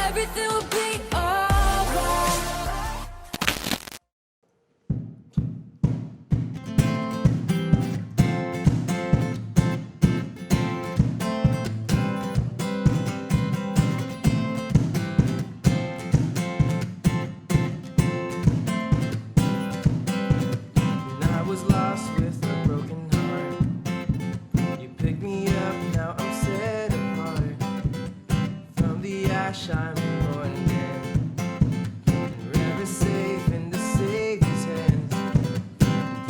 everything will be alright. When I was lost with a broken heart, you picked me up, now I'm set apart. From the ash I'm born again, and forever safe in the Savior's hands.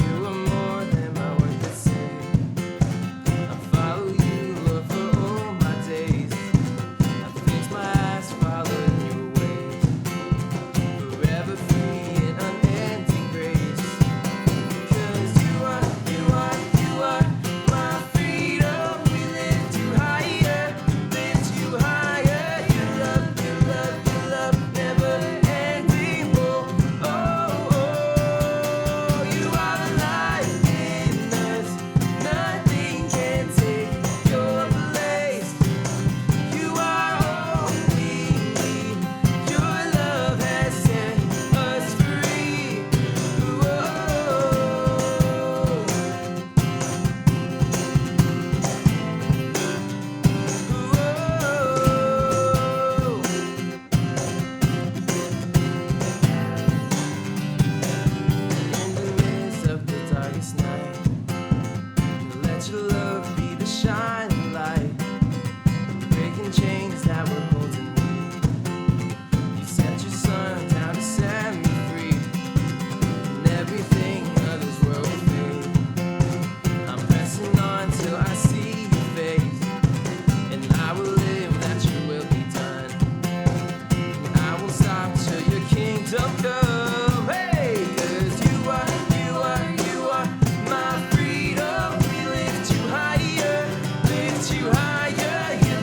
You are more than my word could say. I follow you, Lord, for all my days. I fix my eyes, following your ways. Forever free in unending grace. 'Cause you are my freedom. We lift you higher, Your love, never ending. Oh, you are alive in us. Nothing can take your place. You are all we need. Your love has set us free. In the midst of the darkest night, let your love be the shining light, breaking chains that were holding me. You sent your son down to set me free, and everything of this world will fade. I'm pressing on till I see your face, and I will live that your will be done. And I won't stop till your kingdom come. Hey, 'cause you are my freedom. We lift you higher, Your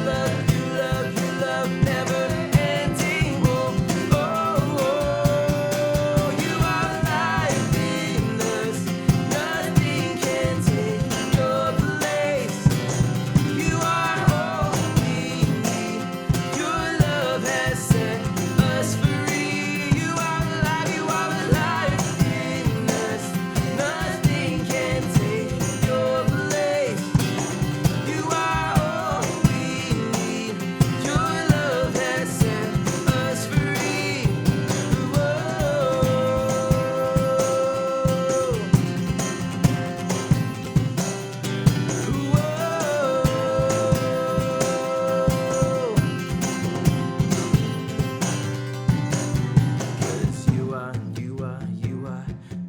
love, never ending. You are alive in us. Nothing can take your place. You are all we need. Your love has set us free. You are alive in us. Nothing can take your place. You are all we need. Your love has set us free. Cause you are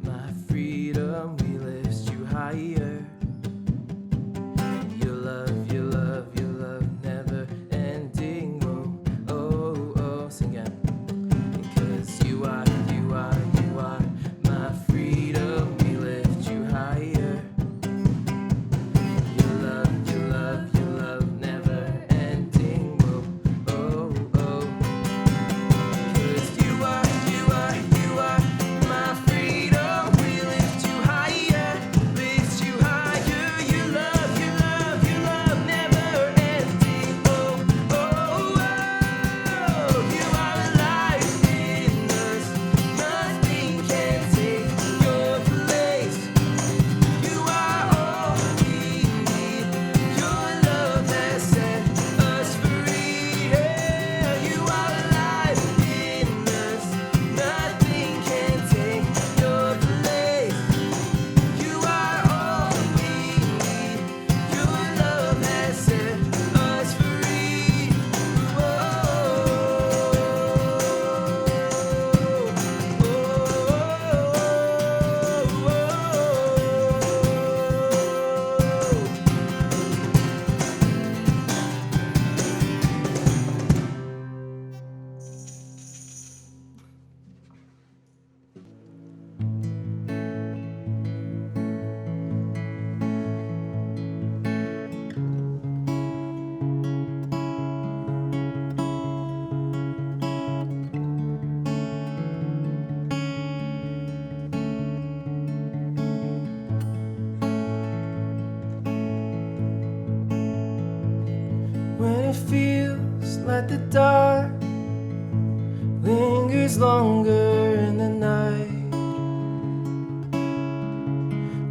my freedom. We lift you higher. Your love, never ending. Oh, sing it. Because you are my freedom. We lift you higher. Your love, never ending. Oh. 'Cause you are my freedom. We lift you higher. Your love, never ending. You are alive in us. Nothing can take your place. You are all we need. Your love has set us free. Yeah, you are alive in us. Nothing can take your place. You are all we need. Your love has set us free. When it feels like the dark lingers longer in the night,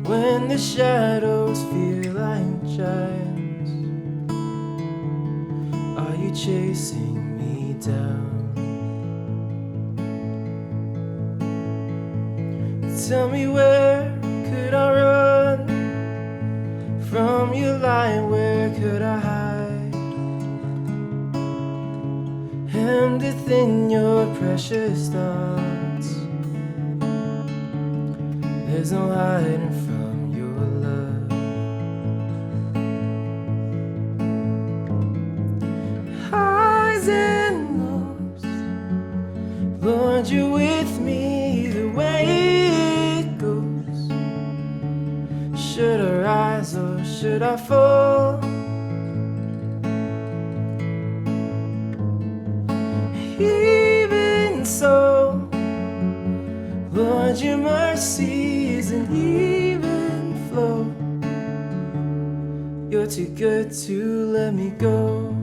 when the shadows feel like giants. Are you chasing me down? Tell me, where could I run from your light? Where could I hide? Hemmed within your precious thoughts, there's no hiding from your love. Highs and lows, Lord, you're with me either way it goes. Should I rise or should I fall? Even so, Lord, your mercy is an even flow. You're too good to let me go.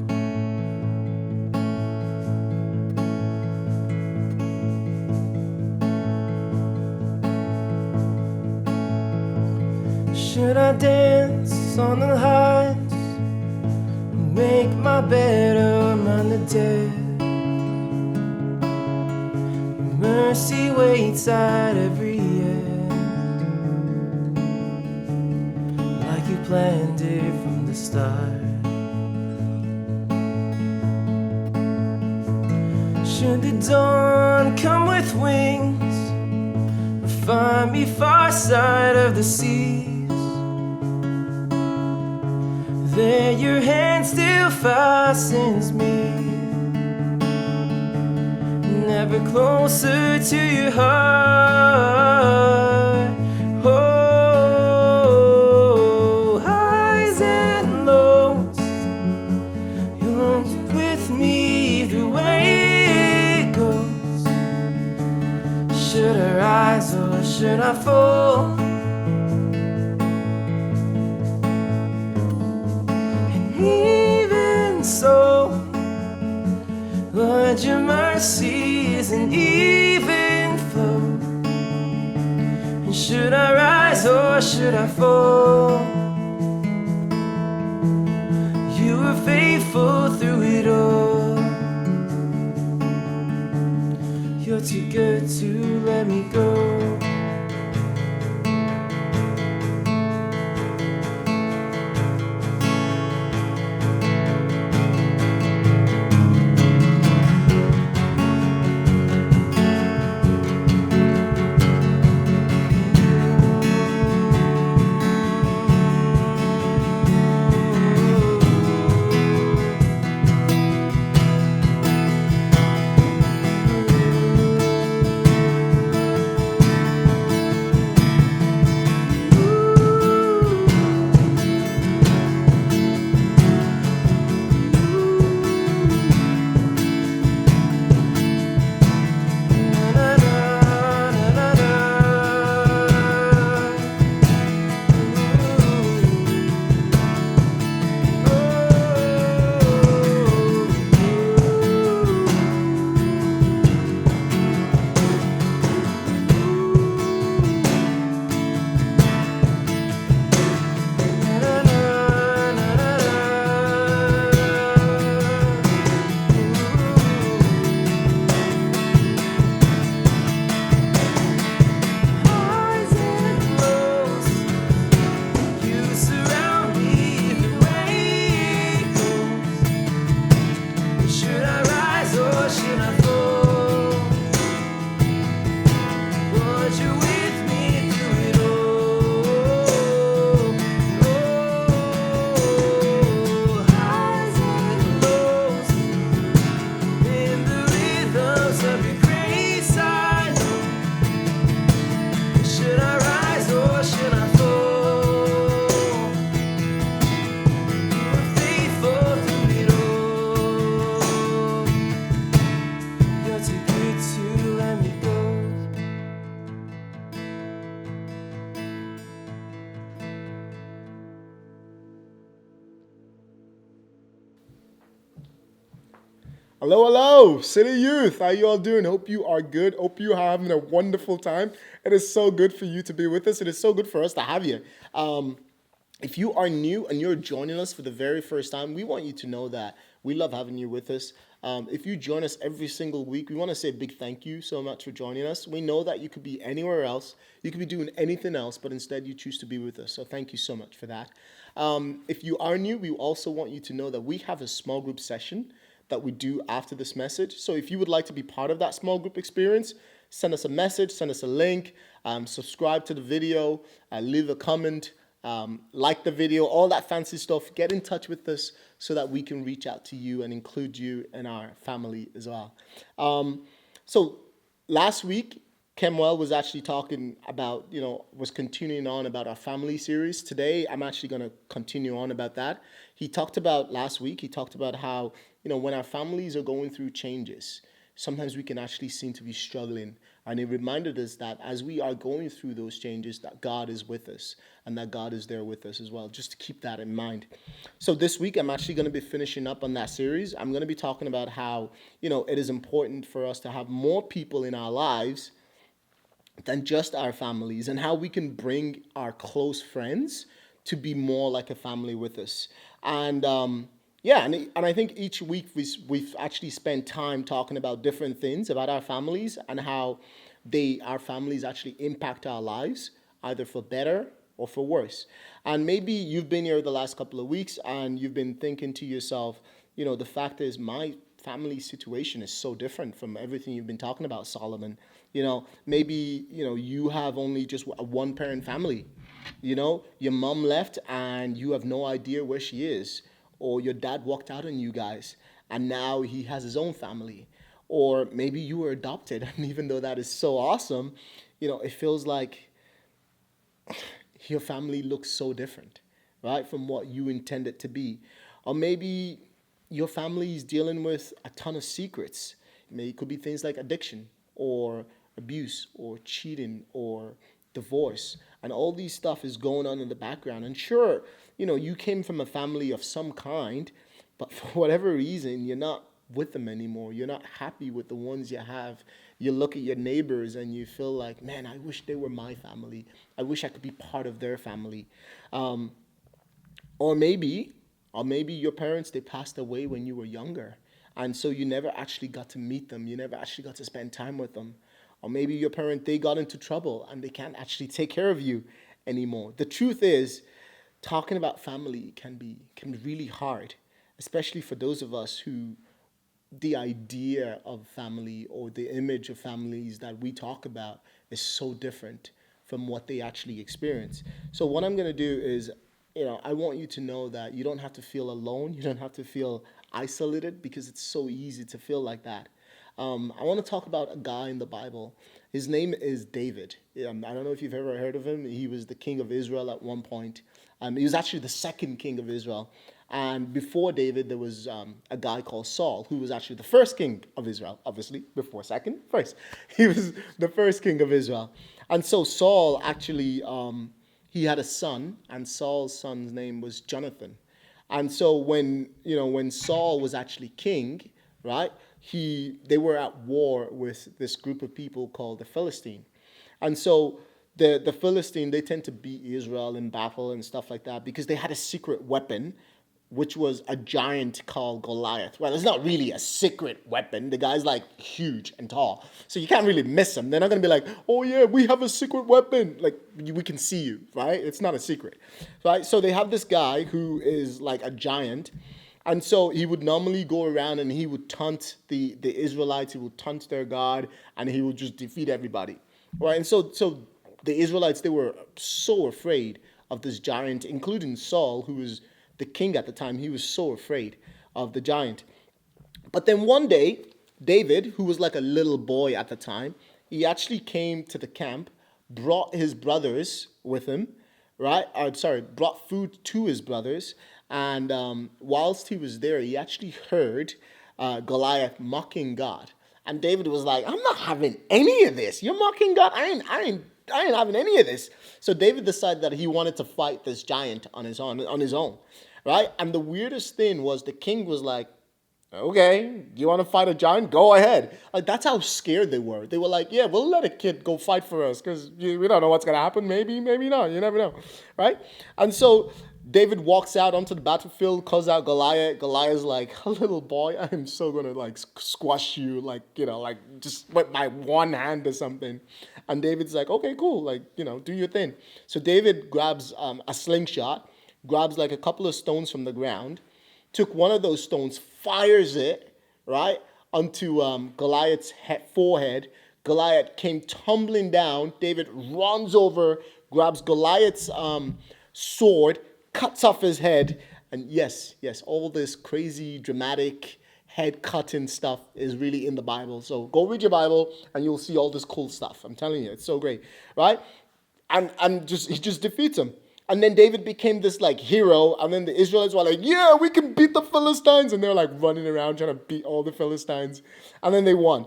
Should I dance on the heights, make my bed among the dead? Mercy waits at every end, like you planned it from the start. Should the dawn come with wings, or find me far side of the seas, there your hand still fastens me, ever closer to your heart. Oh, highs and lows, you're with me either way it goes. Should I rise or should I fall? And even so, Lord, your mercy is an even flow. And should I rise or should I fall? You were faithful through it all. You're too good to let me go. Hello, hello, City Youth. How you all doing? Hope you are good. Hope you are having a wonderful time. It is so good for you to be with us. It is so good for us to have you. If you are new and you're joining us for the very first time, we want you to know that we love having you with us. If you join us every single week, we want to say a big thank you so much for joining us. We know that you could be anywhere else, you could be doing anything else, but instead you choose to be with us. So thank you so much for that. If you are new, we also want you to know that we have a small group session that we do after this message. So if you would like to be part of that small group experience, send us a message, send us a link, subscribe to the video, leave a comment, like the video, all that fancy stuff. Get in touch with us so that we can reach out to you and include you in our family as well. So last week, Kemwell was actually talking about, was continuing on about our family series. Today, I'm actually going to continue on about that. Last week, he talked about how, when our families are going through changes, sometimes we can actually seem to be struggling. And he reminded us that as we are going through those changes, that God is with us and that God is there with us as well, just to keep that in mind. So this week, I'm actually going to be finishing up on that series. I'm going to be talking about how, it is important for us to have more people in our lives than just our families, and how we can bring our close friends to be more like a family with us. And and I think each week we've actually spent time talking about different things about our families and how our families actually impact our lives, either for better or for worse. And maybe you've been here the last couple of weeks and you've been thinking to yourself, the fact is my family situation is so different from everything you've been talking about, Solomon. Maybe, you have only just a one parent family. Your mom left and you have no idea where she is. Or your dad walked out on you guys and now he has his own family. Or maybe you were adopted, and even though that is so awesome, it feels like your family looks so different, right, from what you intended to be. Or maybe your family is dealing with a ton of secrets. It could be things like addiction or abuse or cheating or divorce. And all these stuff is going on in the background. And sure, you came from a family of some kind, but for whatever reason, you're not with them anymore. You're not happy with the ones you have. You look at your neighbors and you feel like, man, I wish they were my family. I wish I could be part of their family. Or maybe your parents, they passed away when you were younger. And so you never actually got to meet them. You never actually got to spend time with them. Or maybe your parent, they got into trouble and they can't actually take care of you anymore. The truth is, talking about family can be really hard, especially for those of us who the idea of family or the image of families that we talk about is so different from what they actually experience. So what I'm going to do is, I want you to know that you don't have to feel alone. You don't have to feel isolated, because it's so easy to feel like that. I want to talk about a guy in the Bible. His name is David. I don't know if you've ever heard of him. He was the king of Israel at one point. He was actually the second king of Israel. And before David, there was a guy called Saul, who was actually the first king of Israel, obviously, before second, first. He was the first king of Israel. And so Saul actually, he had a son, and Saul's son's name was Jonathan. And so when Saul was actually king, right, they were at war with this group of people called the Philistine. And so the Philistine, they tend to beat Israel in battle and stuff like that because they had a secret weapon, which was a giant called Goliath. Well, it's not really a secret weapon. The guy's like huge and tall, so you can't really miss him. They're not going to be like, oh yeah, we have a secret weapon. Like, we can see you, right? It's not a secret, right? So they have this guy who is like a giant. And so he would normally go around and he would taunt the Israelites, he would taunt their God, and he would just defeat everybody, right? And so the Israelites, they were so afraid of this giant, including Saul, who was the king at the time. He was so afraid of the giant. But then one day, David, who was like a little boy at the time, he actually came to the camp, brought his brothers with him, right? Brought food to his brothers. And whilst he was there, he actually heard Goliath mocking God. And David was like, I'm not having any of this. You're mocking God. I ain't having any of this. So David decided that he wanted to fight this giant on his own, right? And the weirdest thing was the king was like, Okay, you want to fight a giant? Go ahead. Like, that's how scared they were. They were like, yeah, we'll let a kid go fight for us because we don't know what's going to happen. Maybe, maybe not. You never know. Right? And so David walks out onto the battlefield, calls out Goliath. Goliath's like, a little boy, I am so going to like squash you, like, like just with my one hand or something. And David's like, okay, cool. Like, do your thing. So David grabs a slingshot, grabs like a couple of stones from the ground, took one of those stones, fires it, right, onto Goliath's forehead. Goliath came tumbling down. David runs over, grabs Goliath's sword, cuts off his head. And yes, all this crazy, dramatic, head cutting stuff is really in the Bible. So go read your Bible and you'll see all this cool stuff. I'm telling you, it's so great, right? And he just defeats him. And then David became this like hero, and then the Israelites were like, yeah, we can beat the Philistines. And they're like running around trying to beat all the Philistines. And then they won.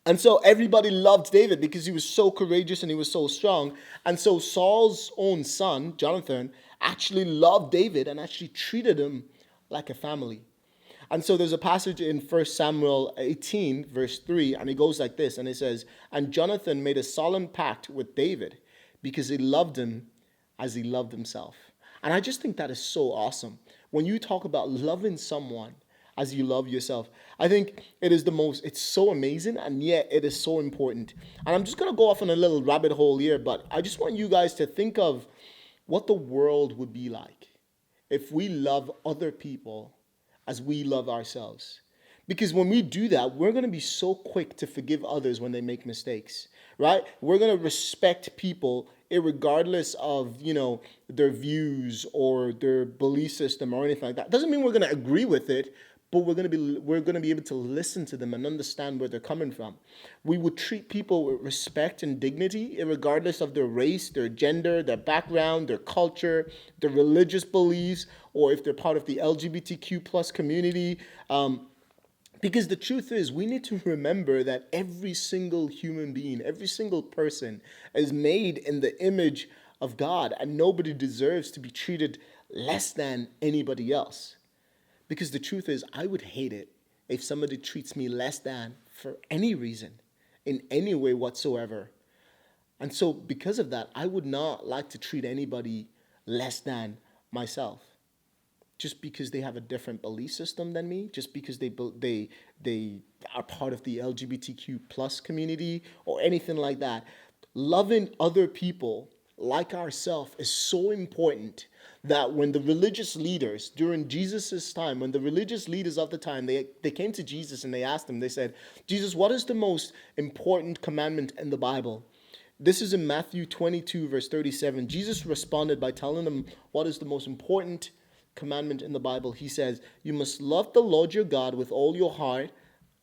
And so everybody loved David because he was so courageous and he was so strong. And so Saul's own son, Jonathan, actually loved David and actually treated him like a family. And so there's a passage in 1 Samuel 18, verse 3, and it goes like this. And it says, and Jonathan made a solemn pact with David because he loved him as he loved himself. And I just think that is so awesome. When you talk about loving someone as you love yourself, I think it's so amazing, and yet it is so important. And I'm just going to go off on a little rabbit hole here, but I just want you guys to think of what the world would be like if we love other people as we love ourselves. Because when we do that, we're going to be so quick to forgive others when they make mistakes, right? We're going to respect people regardless of, their views or their belief system or anything like that. Doesn't mean we're going to agree with it, but we're going to be able to listen to them and understand where they're coming from. We would treat people with respect and dignity, regardless of their race, their gender, their background, their culture, their religious beliefs, or if they're part of the LGBTQ plus community. Because the truth is, we need to remember that every single human being, every single person is made in the image of God, and nobody deserves to be treated less than anybody else. Because the truth is, I would hate it if somebody treats me less than for any reason, in any way whatsoever. And so because of that, I would not like to treat anybody less than myself. Just because they have a different belief system than me, just because they are part of the LGBTQ plus community or anything like that. Loving other people like ourselves is so important that when the religious leaders during Jesus' time, when the religious leaders of the time, they came to Jesus and they asked him, they said, Jesus, what is the most important commandment in the Bible? This is in Matthew 22, verse 37. Jesus responded by telling them what is the most important commandment in the Bible. He says, you must love the Lord your God with all your heart,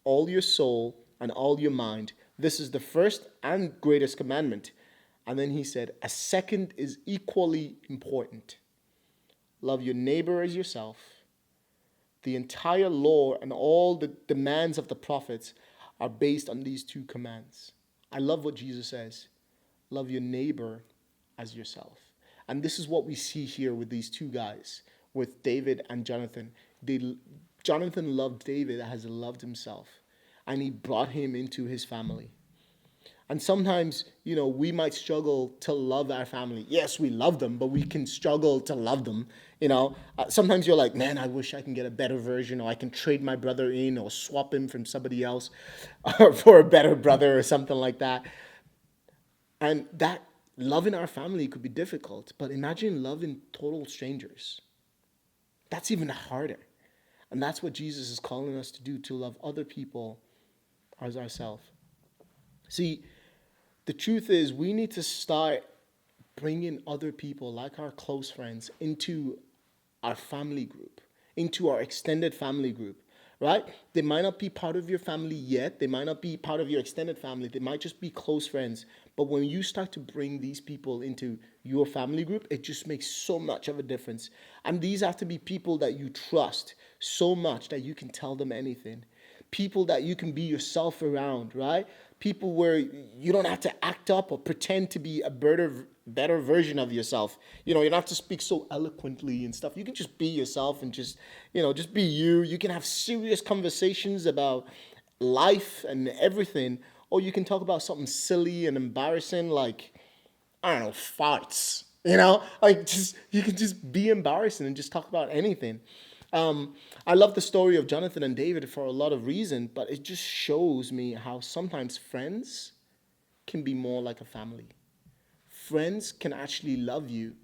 all your soul, and all your mind. This is the first and greatest commandment. And then he said, a second is equally important. Love your neighbor as yourself. The entire law and all the demands of the prophets are based on these two commands. I love what Jesus says. Love your neighbor as yourself. And this is what we see here with these two guys, with David and Jonathan. Jonathan loved David as he loved himself, and he brought him into his family. And sometimes, we might struggle to love our family. Yes, we love them, but we can struggle to love them. Sometimes you're like, man, I wish I can get a better version, or I can trade my brother in or swap him from somebody else for a better brother or something like that. And that loving our family could be difficult, but imagine loving total strangers. That's even harder. And that's what Jesus is calling us to do, to love other people as ourselves. See, the truth is, we need to start bringing other people, like our close friends, into our family group, into our extended family group, right? They might not be part of your family yet. They might not be part of your extended family. They might just be close friends. But when you start to bring these people into your family group, it just makes so much of a difference. And these have to be people that you trust so much that you can tell them anything. people that you can be yourself around, right? People where you don't have to act up or pretend to be a better version of yourself. You know, you don't have to speak so eloquently and stuff. You can just be yourself and just, just be you. You can have serious conversations about life and everything, or you can talk about something silly and embarrassing like, I don't know, farts. Like just you can just be embarrassing and just talk about anything. I love the story of Jonathan and David for a lot of reasons, but it just shows me how sometimes friends can be more like a family. Friends can actually love you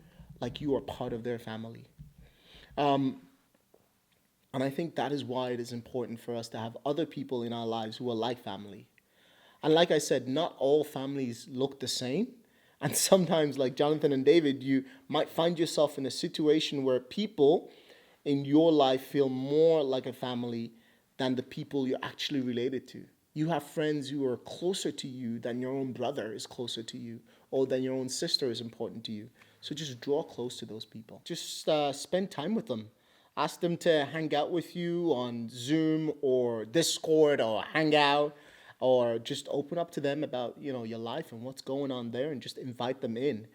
like you are part of their family. And I think that is why it is important for us to have other people in our lives who are like family. And like I said, not all families look the same. And sometimes, like Jonathan and David, you might find yourself in a situation where people in your life feel more like a family than the people you're actually related to. You have friends who are closer to you than your own brother is closer to you, or than your own sister is important to you. So just draw close to those people. Just spend time with them. Ask them to hang out with you on Zoom or Discord or Hangout, or just open up to them about your life and what's going on there, and just invite them in.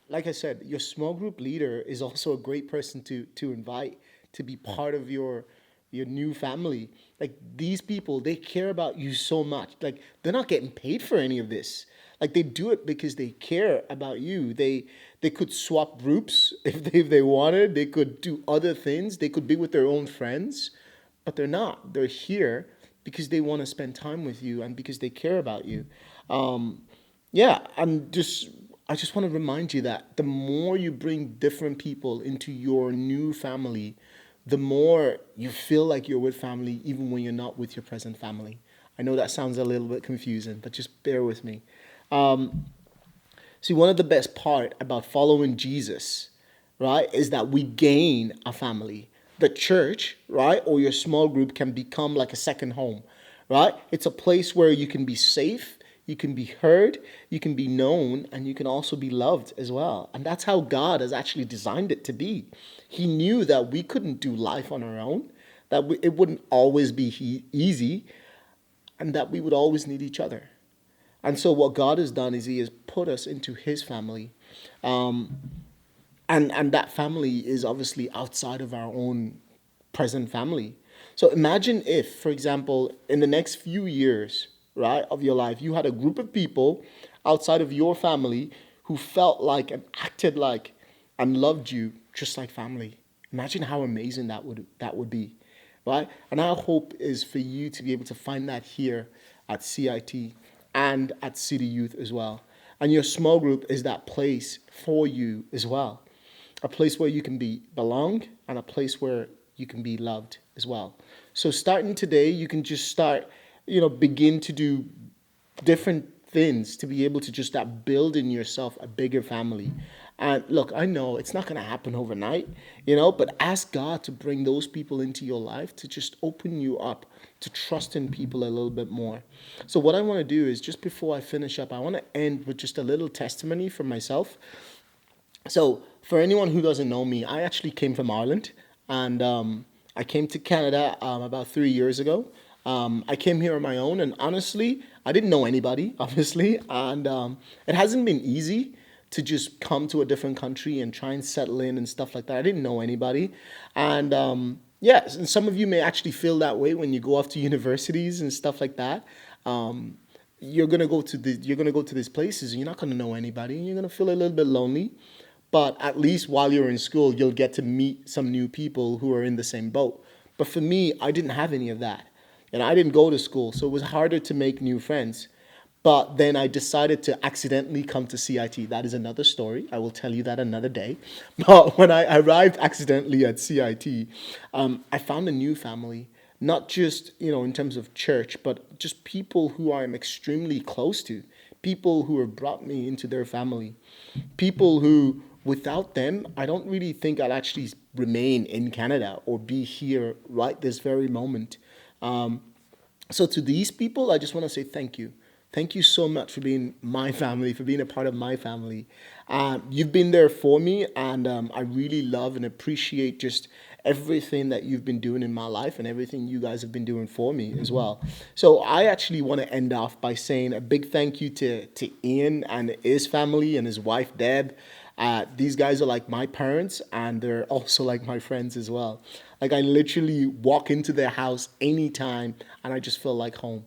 Like I said, your small group leader is also a great person to invite to be part of your new family. Like these people, they care about you so much. Like they're not getting paid for any of this. Like they do it because they care about you. They could swap groups if they wanted. They could do other things. They could be with their own friends, but they're not. They're here because they want to spend time with you and because they care about you. Yeah, I just want to remind you that the more you bring different people into your new family, the more you feel like you're with family, even when you're not with your present family. I know that sounds a little bit confusing, but just bear with me. See, one of the best part about following Jesus, right, is that we gain a family. The church, right, or your small group can become like a second home, right? It's a place where you can be safe, you can be heard, you can be known, and you can also be loved as well. And that's how God has actually designed it to be. He knew that we couldn't do life on our own, that it wouldn't always be easy, and that we would always need each other. And so what God has done is he has put us into his family. And that family is obviously outside of our own present family. So imagine if, for example, in the next few years, right, of your life, you had a group of people outside of your family who felt like and acted like and loved you just like family. Imagine how amazing that would be, right? And our hope is for you to be able to find that here at CIT and at City Youth as well. And your small group is that place for you as well. A place where you can belong and a place where you can be loved as well. So starting today, you can just start, begin to do different things to be able to just start building yourself a bigger family. And look, I know it's not going to happen overnight, but ask God to bring those people into your life to just open you up to trust in people a little bit more. So what I want to do is, just before I finish up, I want to end with just a little testimony from myself. So for anyone who doesn't know me, I actually came from Ireland, and I came to Canada about 3 years ago. I came here on my own, and honestly, I didn't know anybody, obviously, and it hasn't been easy to just come to a different country and try and settle in and stuff like that. I didn't know anybody, and yes, and some of you may actually feel that way when you go off to universities and stuff like that. You're gonna go to these places, and you're not gonna know anybody, and you're gonna feel a little bit lonely. But at least while you're in school, you'll get to meet some new people who are in the same boat. But for me, I didn't have any of that. And I didn't go to school, so it was harder to make new friends. But then I decided to accidentally come to CIT. That is another story. I will tell you that another day. But when I arrived accidentally at CIT, I found a new family. Not just, in terms of church, but just people who I'm extremely close to. People who have brought me into their family. People who, without them, I don't really think I'll actually remain in Canada or be here right this very moment. So to these people, I just want to say thank you. Thank you so much for being my family, for being a part of my family. You've been there for me, and I really love and appreciate just everything that you've been doing in my life and everything you guys have been doing for me as well. So I actually want to end off by saying a big thank you to Ian and his family and his wife Deb. These guys are like my parents, and they're also like my friends as well. Like, I literally walk into their house anytime and I just feel like home.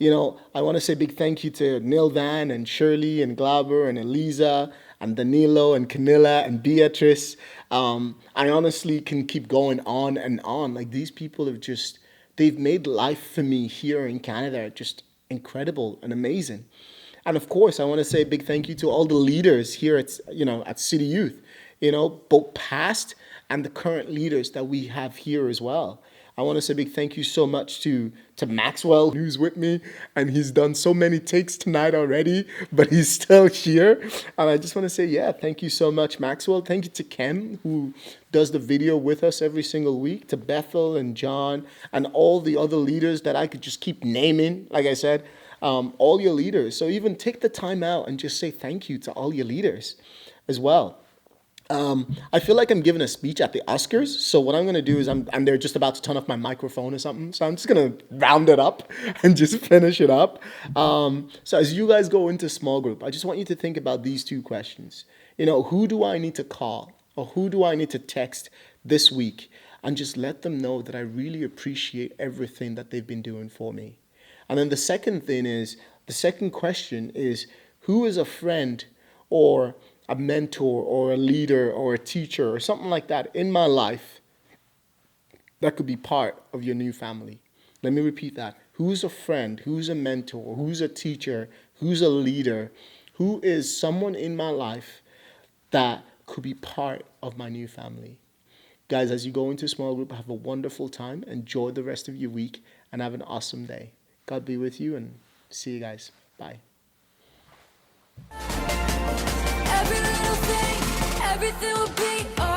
I want to say big thank you to Neil Van and Shirley and Glauber and Eliza and Danilo and Camilla and Beatrice. I honestly can keep going on and on. Like, these people they've made life for me here in Canada just incredible and amazing. And of course, I want to say a big thank you to all the leaders here at City Youth, both past and the current leaders that we have here as well. I want to say a big thank you so much to Maxwell, who's with me, and he's done so many takes tonight already, but he's still here. And I just want to say, yeah, thank you so much, Maxwell. Thank you to Ken, who does the video with us every single week, to Bethel and John, and all the other leaders that I could just keep naming, like I said, all your leaders. So even take the time out and just say thank you to all your leaders as well. I feel like I'm giving a speech at the Oscars. So what I'm going to do is and they're just about to turn off my microphone or something. So I'm just going to round it up and just finish it up. So as you guys go into small group, I just want you to think about these two questions. Who do I need to call or who do I need to text this week? And just let them know that I really appreciate everything that they've been doing for me. And then the second question is, who is a friend or a mentor or a leader or a teacher or something like that in my life that could be part of your new family? Let me repeat that. Who's a friend? Who's a mentor? Who's a teacher? Who's a leader? Who is someone in my life that could be part of my new family? Guys, as you go into small group, have a wonderful time. Enjoy the rest of your week and have an awesome day. God be with you, and see you guys. Bye. Every little thing, everything will be alright.